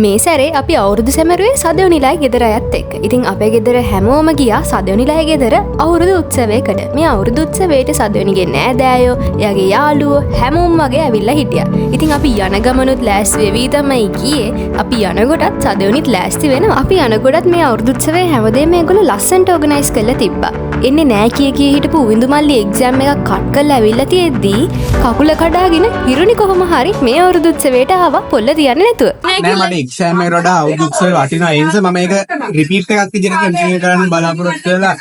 මේ සැරේ අපි අවුරුදු සැමරුවේ සදවනිලායි ගෙදර අයත් එක්ක. ඉතින් අපේ ගෙදර හැමෝම ගියා සදවනිලායි ගෙදර අවුරුදු උත්සවයකට. මේ අවුරුදු උත්සවයට සදවනිගේ නෑදෑයෝ, එයාගේ යාළුවෝ හැමෝම වගේ ඇවිල්ලා හිටියා. ඉතින් අපි යන ගමනුත් ලෑස්ති වෙවි තමයි ගියේ. අපි යනකොටත් සදවනිත් ලෑස්ති වෙනවා. අපි යනකොටත් මේ අවුරුදු උත්සවයේ හැමදේම මේගොල්ලෝ ලස්සනට ඕගනයිස් කරලා තිබ්බා. එන්නේ නෑ කිය හිටපු උවිඳු මල්ලි එක්සෑම් එකක් කට් කරලා ඇවිල්ලා තියෙද්දී කකුල කඩාගෙන හිරුනි කොහොම හරි මේ අවුරුදු උත්සවයට ආවා පොල්ල තියන්නේ නැතුව. නෑ මට එක්සෑම් එකට වඩා අවුරුදු උත්සවේ වටිනවා. ඒ නිසා මම ඒක රිපීට් එකක් විදිහට කන්ටිනියු කරන්න බලාපොරොත්තු වෙලා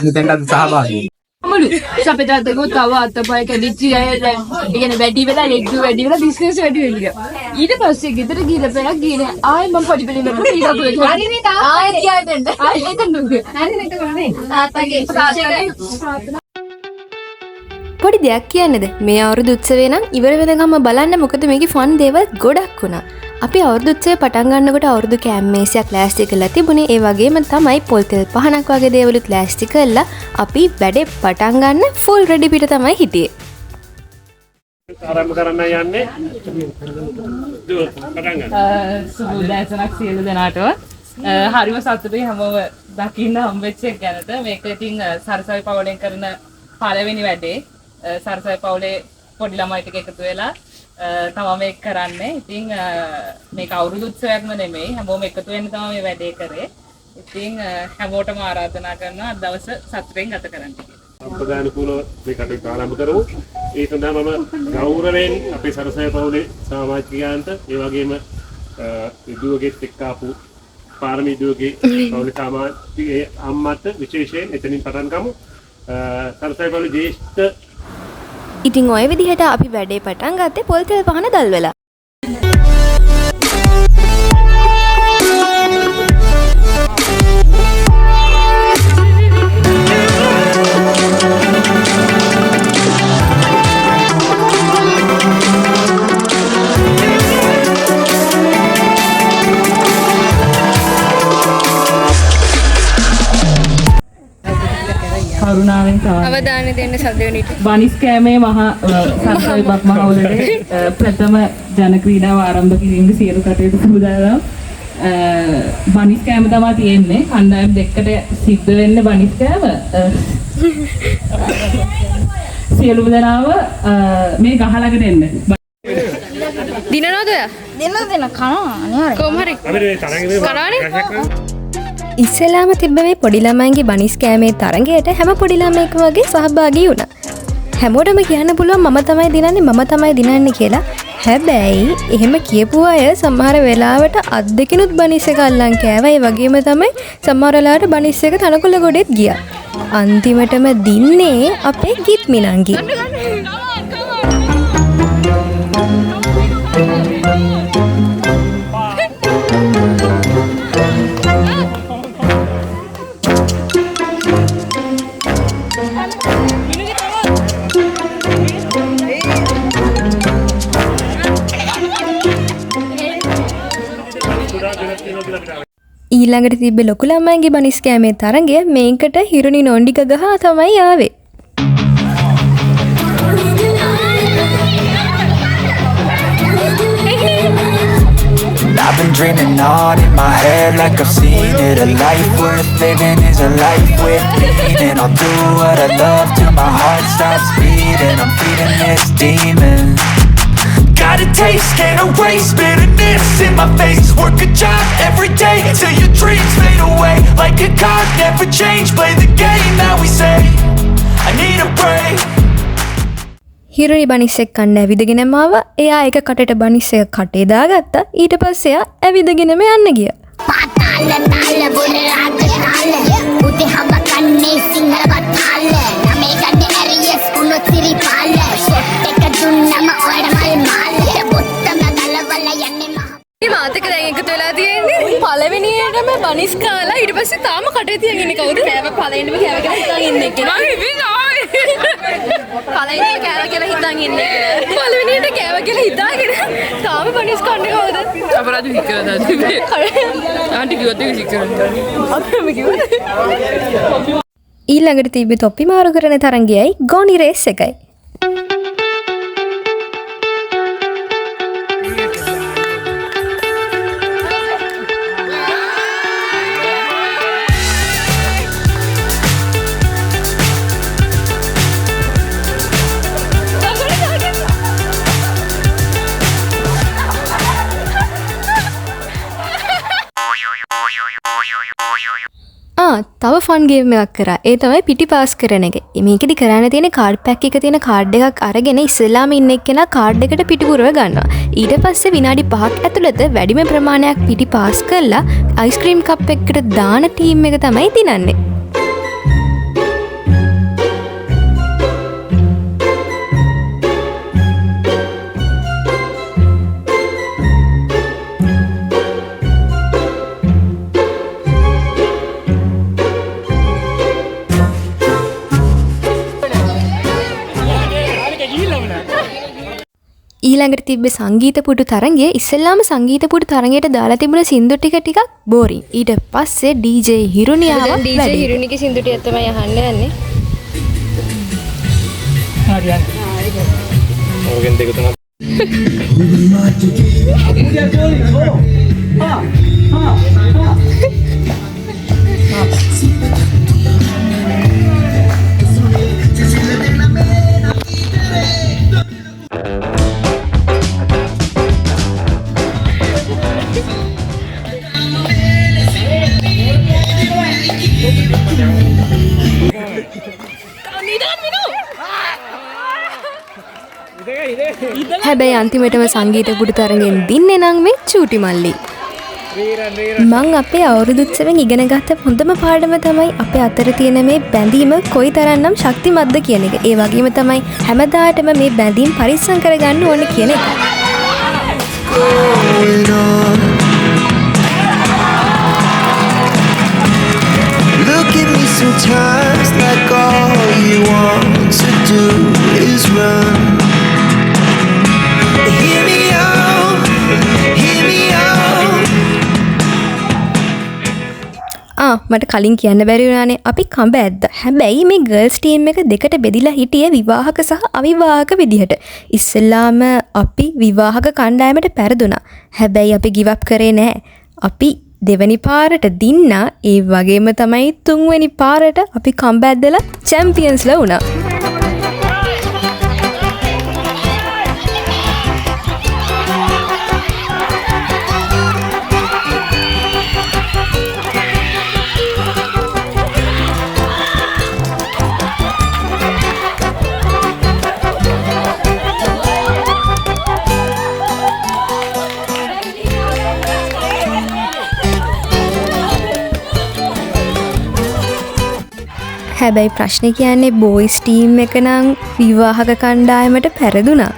මෙතෙන්ට සහභාගී වෙනවා. අමලු ශපේදාට ගොත් තව අතපය කැඩිච්චි අය දැන් ඉගෙන වැඩි වෙලා ලෙග් වැඩි වෙලා බිස්නස් වැඩි වෙලිය. ඊට පස්සේ ගෙදර ගිහලා පෙරක් ගියේ ආයෙ මම පොඩි පිළිමකට ඊට හරි නේද ආයෙ ගියා දෙන්න ආයෙ එතන නුගේ හරි නේද කොහොමද තාත්තගේ පොඩි දෙයක් කියන්නද මේ අවුරුදු උත්සවේ නම් ඉවර වෙනකම්ම බලන්න මොකද මේකේ ෆන් දේවල් ගොඩක් වුණා. අපි අවුරුදු උත්සවේ පටන් ගන්නකොට අවුරුදු කෑම මේසයක් ලෑස්ති කරලා තිබුණේ. ඒ වගේම තමයි පොල් තෙල් පහනක් වගේ දේවලුත් ලෑස්ති කරලා අපි වැඩේ පටන් ගන්න ෆුල් රෙඩි පිට තමයි හිටියේ. ආරම්භ කරන්න යන්නේ පටන් ගන්න. සුබ දැසනක් සියලු දෙනාටම හරිම සතුටුයි හැමෝම දකින්න හම්බෙච්ච එක ගැනට. මේක ඉතින් සරසවි පවුලෙන් කරන පළවෙනි වැඩේ. සරසවි පවුලේ පොඩි ළමයි ටික එකතු වෙලා තමයි මේක කරන්නේ. ඉතින් මේක අවුරුදු උත්සවයක්ම නෙමෙයි. හැමෝම එකතු වෙන්න තමයි මේ වැඩේ කරේ. ඉතින් හැමෝටම ආරාධනා කරනවා අද දවස සතුටෙන් ගත කරන්න කියලා. අපදානුකූලව මේ කටයුතු ආරම්භ කරමු. ඒ සඳහා මම ගෞරවයෙන් අපේ සරසවි පවුලේ සමාජිකයන්ට ඒ වගේම විදුවගෙත් එක්ක ආපු පාරමී විදුවගේ පවුලේ සමාජිකයේ අම්මට විශේෂයෙන් එතනින් පටන් ගමු. සරසවි පවුලේ ජේෂ්ඨ ඉතින් ඔය විදිහට අපි වැඩේ පටන් ගත්තේ පොල් තෙල් පහන දල් වෙලා. කරුණාවෙන් අවධානය දෙන්න සදවනිට. බනිස් කෑමේ මහා සරසවි බක් මහවලට ප්‍රථම ජන ක්‍රීඩාව ආරම්භ කිරීමේ සියලු කටයුතු සූදානම්. බනිස් කෑම තමයි තියෙන්නේ. කණ්ඩායම් දෙකකට සිද්ධ වෙන්නේ බනිස් කෑම. සියලුම දෙනාව මේ ගහ ළඟට එන්න. දිනනවද ඔයා? දෙන්න කනවා අනිවාර්යයෙන්. කොහොම හරි. අපි තරඟේ කරානේ? ඉස්සෙල්ලාම තිබ්බ මේ පොඩි ළමයින්ගේ බනිස් කෑමේ තරඟයට හැම පොඩි ළමයෙක් වගේ සහභාගී වුණා. හැමෝටම කියන්න පුළුවන් මම තමයි දිනන්නේ කියලා. හැබැයි එහෙම කියපු අය සමහර වෙලාවට අත් දෙකිනුත් බනිස් එක අල්ලන් කෑවා. ඒ වගේම තමයි සමහර වෙලාවට බනිස් එක තනකොළ ගොඩෙත් ගියා. අන්තිමටම දින්නේ අපේ ගිත් මිනංගි. ඊළඟට තිබ්බ ලොකු ළමයින්ගේ බනිස් කෑමේ තරඟය මේකට හිරුනි නොන්ඩික ගහ තමයි ආවේ. I've been dreaming on in my head like I've seen it. A life worth living is a life with meaning. I'll do what I love till my heart stops beating. I'm feeding this demon. Got a taste, can't erase bitterness in my face. Work a job every day till your dreams fade away. Like a card, never change. Play the game that we say. I need a break. හිරුනි බනිස් එක කන්න ඇවිදගෙනම ආවා. එයා එක කටට බනිස් එක කටේ දාගත්තා. ඊට පස්සේ එයා ඇවිදගෙනම යන්න ගියා. පාතාල තාල බුල රාග තාල උදේ හඹ කන්නේ සිංහල බතාල නමේ ගඩේ ඇරියස් කුණු තිරි පාල ෂොට් එක දුන්නම ඔයාට මල් මාල බොත්තම ගලවලා යන්නේ මහ මේ මාතක දැන් එකතු වෙලා තියෙන්නේ පළවෙනියටම බනිස් කාලා ඊට පස්සේ තාම කටේ තියන් ඉන්නේ කවුද? පළවෙනිම කෑව කියලා හිතන් ඉන්නේ කියලා. පළවෙනිම කෑව කියලා හිතන් ඉන්නේ කියලා. පළවෙනියට කෑව කියලා හිතාගෙන තාම බනිස් කන්නේ කවුද? අපරාධ හික්කලා දාන්නේ. ආන්ටි කිව්වත් ඒක හික් කරන්නේ. අපිම කිව්වද? ඊළඟට තිබ්බේ තොප්පි මාරු කරන තරංගයයි ගෝනි රේස් එකයි. තව ෆන් ගේම් එකක් කරා. ඒ තමයි පිටි පාස් කරන එක. මේකෙදි කරන්න තියෙන කාඩ් පැක් එක තියෙන කාඩ් එකක් අරගෙන ඉස්සෙල්ලාම ඉන්න එක්කෙනා කාඩ් එකට පිටි පුරව ගන්නවා. ඊට පස්සේ විනාඩි 5ක් ඇතුළත වැඩිම ප්‍රමාණයක් පිටි පාස් කරලා අයිස්ක්‍රීම් කප් එකකට දාන ටීම් එක තමයි දිනන්නේ. ඊළඟට තිබ්බේ සංගීත පුටු තරගය. ඉස්සෙල්ලාම සංගීත පුටු තරගයට දාලා තිබුණ සින්දු ටිකක් බෝරින්. ඊට පස්සේ DJ හිරුනි ආවා. DJ හිරුනිගේ සින්දු ටික තමයි අහන්න යන්නේ. ඕගෙන් දෙක තුනක් හැබැයි අන්තිමටම සංගීත පුටු තරගෙන් දින්නේ නම් මේ චූටි මල්ලි. මං අපේ අවුරුදු උත්සවෙන් ඉගෙන ගත්ත හොඳම පාඩම තමයි අපේ අතර තියෙන මේ බැඳීම කොයි තරම්නම් ශක්තිමත්ද කියන එක. ඒ වගේම තමයි හැමදාටම මේ බැඳීම් පරිස්සම් කරගන්න ඕන කියන එක. Look at me sometimes like all you want to do is run. Hear me out, hear me out. මට කලින් කියන්න බැරි වුණානේ අපි කඹ ඇද්දා. හැබැයි මේ ගර්ල්ස් ටීම් එක දෙකට බෙදිලා හිටියේ විවාහක සහ අවිවාහක විදිහට. ඉස්සෙල්ලාම අපි විවාහක කණ්ඩායමට පෙරදුනා. හැබැයි අපි give up කරේ නැහැ. අපි දෙවනි පාරට දින්නා. ඒ වගේම තමයි තුන්වෙනි පාරට අපි කම්බ ඇද්දලා චැම්පියන්ස්ලා වුණා. හැබැයි ප්‍රශ්නේ කියන්නේ බෝයිස් ටීම් එක නම් විවාහක කණ්ඩායමට පෙරදුනා.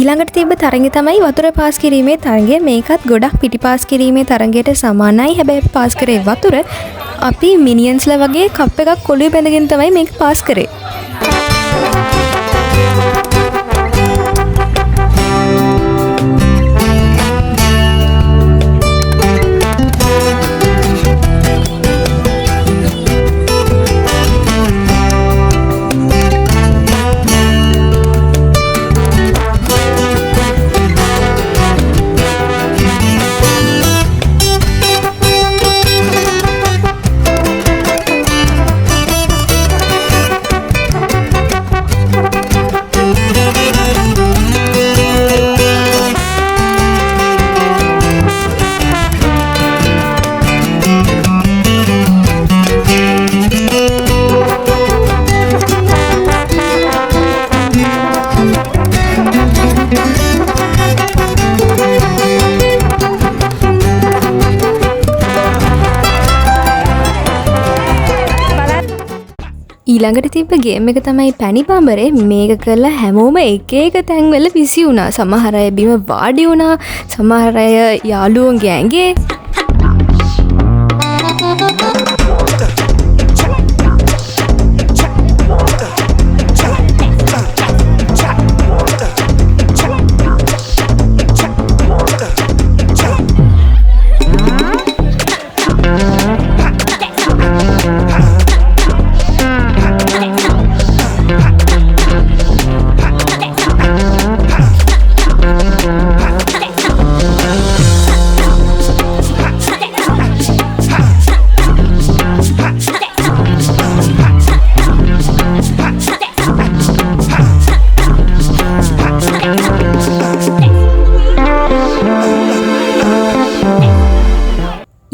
ඊළඟට තිබ්බ තරඟය තමයි වතුර පාස් කිරීමේ තරඟය. මේකත් ගොඩක් පිටි පාස් කිරීමේ තරඟයට සමානයි. හැබැයි අපි පාස් කරේ වතුර. අපි මිනියන්ස්ලා වගේ කප් එකක් කොළුවේ බැඳගෙන තමයි මේක පාස් කරේ. ඊළඟට තිබ්බ ගේම් එක තමයි පැණි පඹරේ. මේක කරලා හැමෝම එක එක තැන්වල විසි වුණා. සමහර අය බිම වාඩි වුණා, සමහර අය යාළුවන්ගේ ඇඟේ.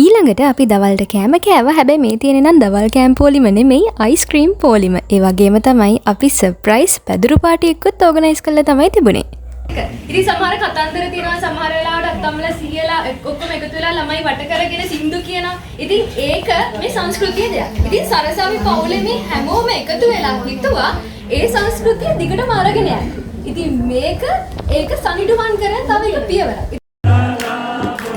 ඊළඟට අපි දවල්ට කෑම කෑවා. හැබැයි මේ තියෙන නම් දවල් කෑම පොලිම නෙමෙයි, අයිස්ක්‍රීම් පොලිම. ඒ වගේම තමයි අපි සර්ප්‍රයිස් පැදුරු පාටි එක්කත් ඕගනයිස් කරලා තමයි තිබුණේ. ඉතින් සමහර කතන්දර තියෙනවා, සමහර වෙලාවට අත්තම්මලා සියලා ඔක්කොම එකතු වෙලා ළමයි වට කරගෙන සින්දු කියනවා. ඉතින් ඒක මේ සංස්කෘතිය දෙයක්. ඉතින් සරසවි පවුලේ මේ හැමෝම එකතු වෙලා හිතුවා ඒ සංස්කෘතිය දිගටම අරගෙන යන්න. ඉතින් ඒක සනිටුහන් කරන් තව එක පියවරක්.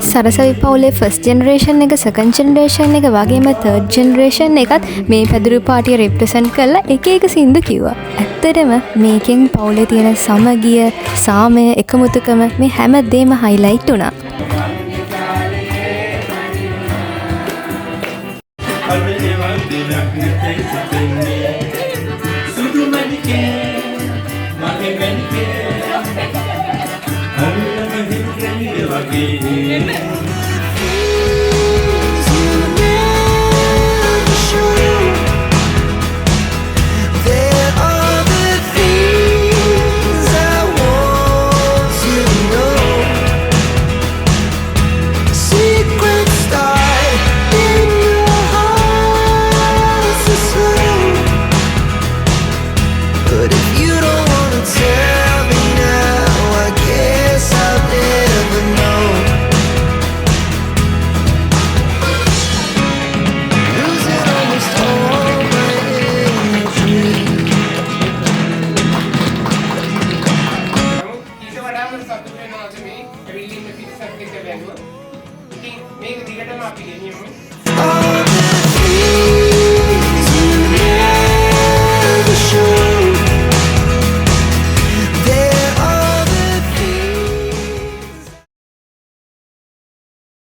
සරසවි පවුලේ ෆස්ට් ජෙනරේෂන් එක, සෙකන්ඩ් ජෙනරේෂන් එක වගේම තර්ඩ් ජෙනරේෂන් එකත් මේ පැදුරු පාටිය රිප්‍රසන්ට් කරලා එක එක සින්දු කිව්වා. ඇත්තටම මේකෙන් පවුලේ තියෙන සමගිය, සාමය, එකමුතුකම මේ හැම දෙම හයිලයිට් වුණා. Oh